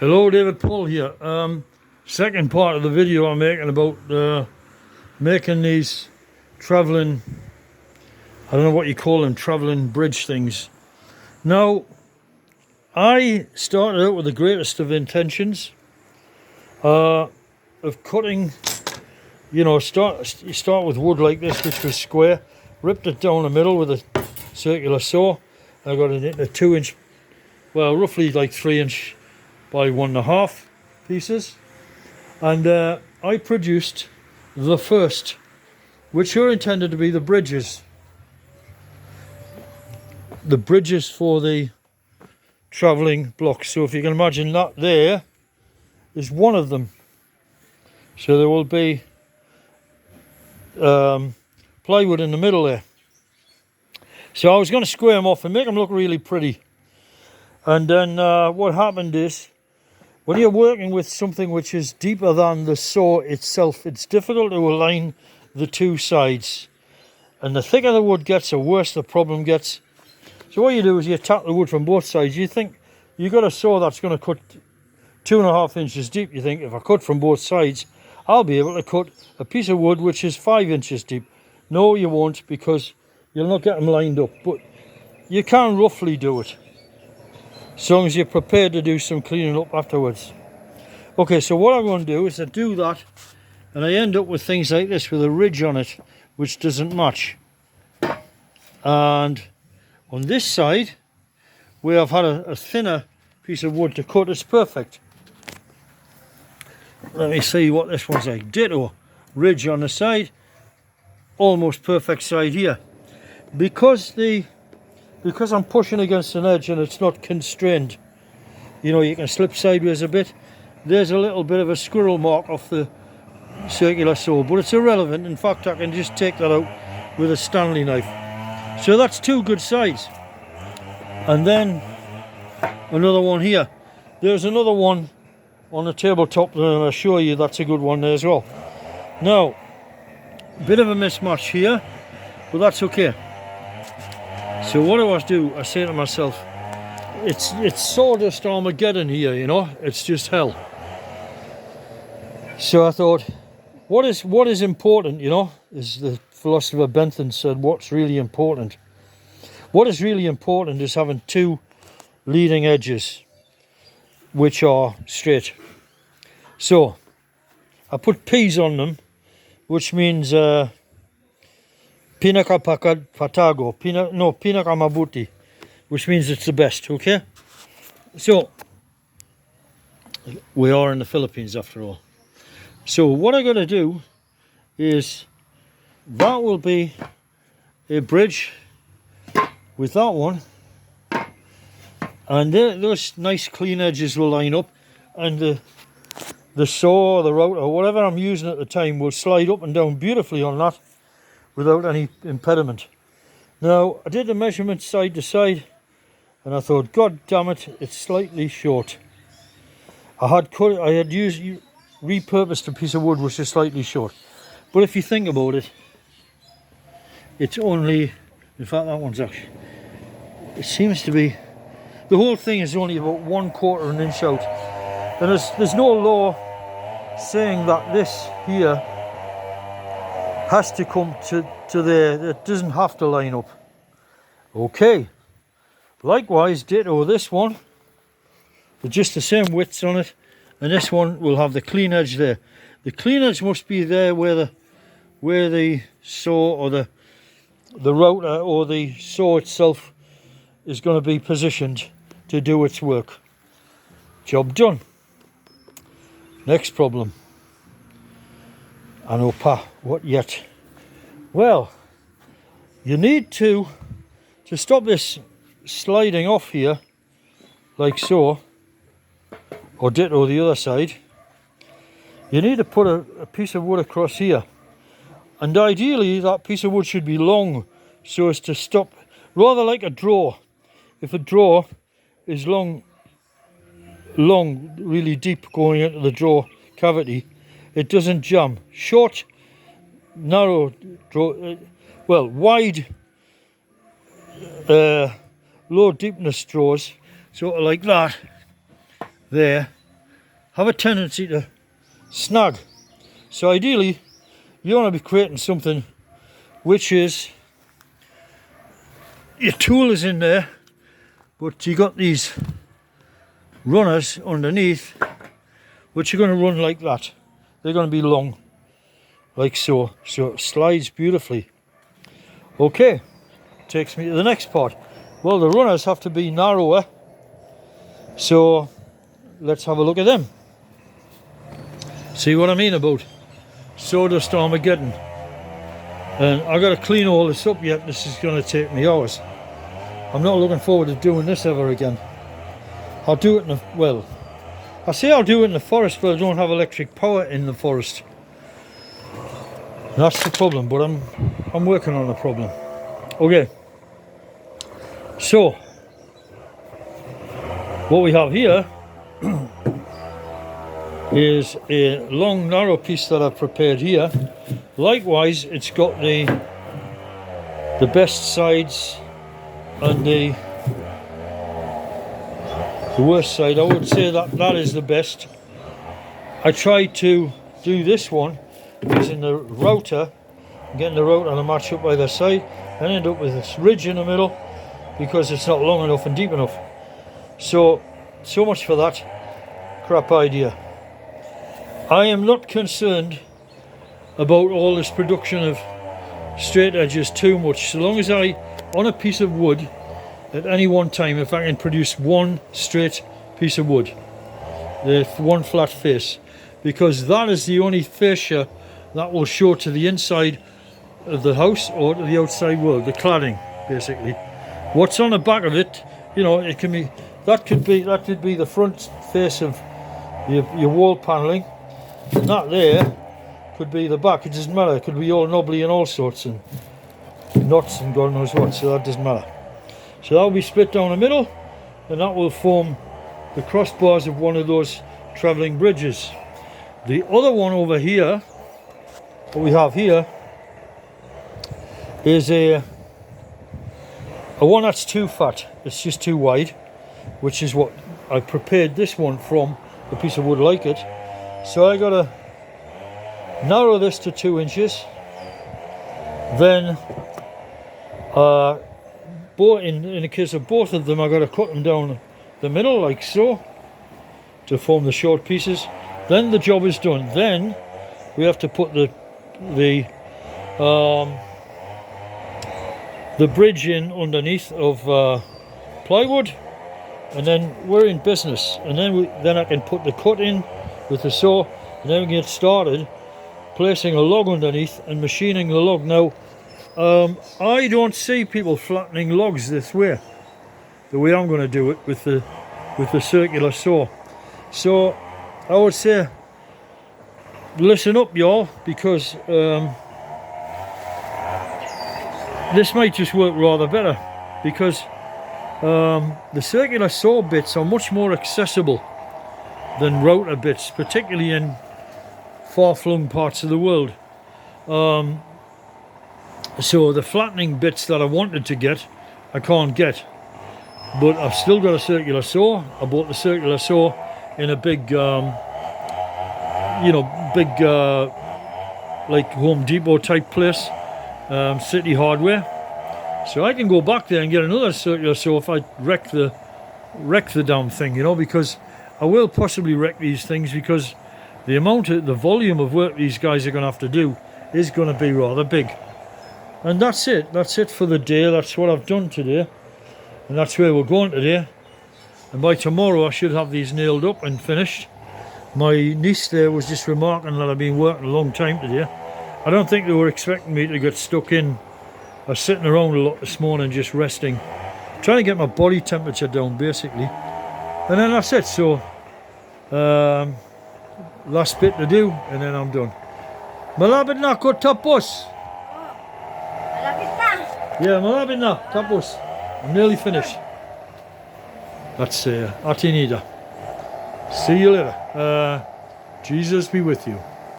Hello, David Paul here. Second part of the video I'm making about making these travelling, I don't know what you call them, travelling bridge things. Now, I started out with the greatest of intentions of cutting, you start with wood like this, which was square, ripped it down the middle with a circular saw. I got it into 2-inch, well, roughly like 3-inch by 1.5 pieces, and I produced the first, which are intended to be the bridges for the travelling blocks. So if you can imagine, that there is one of them. So there will be plywood in the middle there. So I was going to square them off and make them look really pretty, and then what happened is, when you're working with something which is deeper than the saw itself, it's difficult to align the two sides. And the thicker the wood gets, the worse the problem gets. So what you do is you tap the wood from both sides. You think you've got a saw that's going to cut 2.5 inches deep. You think, if I cut from both sides, I'll be able to cut a piece of wood which is 5 inches deep. No, you won't, because you'll not get them lined up. But you can roughly do it, as long as you're prepared to do some cleaning up afterwards. Okay, so what I'm going to do is I do that, and I end up with things like this with a ridge on it which doesn't match. And on this side, where I've had a thinner piece of wood to cut, it's perfect. Let me see what this one's like. Ditto, ridge on the side, almost perfect side here. Because I'm pushing against an edge and it's not constrained, you can slip sideways a bit. There's a little bit of a squirrel mark off the circular saw, but it's irrelevant. In fact, I can just take that out with a Stanley knife. So that's two good sides. And then another one here. There's another one on the tabletop, and I'll show you that's a good one there as well. Now, a bit of a mismatch here, but that's okay. So what do? I say to myself, it's sawdust Armageddon here, it's just hell. So I thought, what is important, as the philosopher Bentham said, what's really important? What is really important is having two leading edges which are straight. So I put P's on them, which means Pinaka Patago, Pinaka Mabuti, which means it's the best, okay? So, we are in the Philippines after all. So what I'm going to do is, that will be a bridge with that one, and those nice clean edges will line up, and the saw or the router or whatever I'm using at the time will slide up and down beautifully on that, without any impediment. Now, I did the measurement side to side, and I thought, God damn it, it's slightly short. I had repurposed a piece of wood which is slightly short. But if you think about it, it's only, in fact that one's actually, it seems to be, the whole thing is only about 1/4 inch out. And there's no law saying that this here has to come to there. It doesn't have to line up. Okay. Likewise, ditto this one. With just the same widths on it. And this one will have the clean edge there. The clean edge must be there where the saw or the router or the saw itself is going to be positioned to do its work. Job done. Next problem. Anopa, what yet? Well, you need to stop this sliding off here, like so, or ditto the other side, you need to put a piece of wood across here. And ideally, that piece of wood should be long, so as to stop, rather like a drawer. If a drawer is long, really deep going into the drawer cavity, it doesn't jam. Short, narrow draw, wide, low deepness straws, sort of like that there, have a tendency to snag. So ideally, you want to be creating something which is, your tool is in there, but you got these runners underneath, which are going to run like that. They're going to be long, like so. So it slides beautifully. Okay, takes me to the next part. Well, the runners have to be narrower, so let's have a look at them. See what I mean about sawdust Armageddon. And I got to clean all this up yet. This is going to take me hours. I'm not looking forward to doing this ever again. I'll do it in the, well, I say I'll do it in the forest, but I don't have electric power in the forest. That's the problem, but I'm working on the problem. Okay. So what we have here is a long narrow piece that I've prepared here. Likewise, it's got the best sides and the worst side. I would say that is the best. I tried to do this one using the router, getting the router to match up by the side, and end up with this ridge in the middle because it's not long enough and deep enough. So much for that crap idea. I am not concerned about all this production of straight edges too much, so long as on a piece of wood at any one time, if I can produce one straight piece of wood, the one flat face, because that is the only fascia that will show to the inside of the house or to the outside world, the cladding basically. What's on the back of it, you know, it can be, that could be the front face of your wall paneling, and that there could be the back. It doesn't matter. It could be all knobbly and all sorts and knots and God knows what, so that doesn't matter. So that will be split down the middle, and that will form the crossbars of one of those travelling bridges. The other one over here, what we have here, is a one that's too fat. It's just too wide, which is what I prepared this one from, a piece of wood like it. So I got to narrow this to 2 inches. Then in the case of both of them, I got to cut them down the middle like so to form the short pieces. Then the job is done. Then we have to put the bridge in underneath of plywood, and then we're in business. And then I can put the cut in with the saw, and then we get started placing a log underneath and machining the log. Now I don't see people flattening logs this way, the way I'm going to do it with the circular saw. So I would say listen up y'all, because this might just work rather better, because the circular saw bits are much more accessible than router bits, particularly in far-flung parts of the world. So the flattening bits that I wanted to get, I can't get, but I've still got a circular saw. I bought the circular saw in a big like Home Depot type place, City Hardware. So I can go back there and get another circular saw if I wreck the damn thing, you know, because I will possibly wreck these things, because the volume of work these guys are going to have to do is going to be rather big. And that's it for the day. That's what I've done today, and that's where we're going today. And by tomorrow I should have these nailed up and finished. My niece there was just remarking that I've been working a long time today. I don't think they were expecting me to get stuck in. I was sitting around a lot this morning just resting, trying to get my body temperature down basically. And then that's it. So last bit to do, and then I'm done. Malapit na ako tapos. Malapit na. Yeah, malapit na tapos. I'm nearly finished. That's Atinida. See you later. Jesus be with you.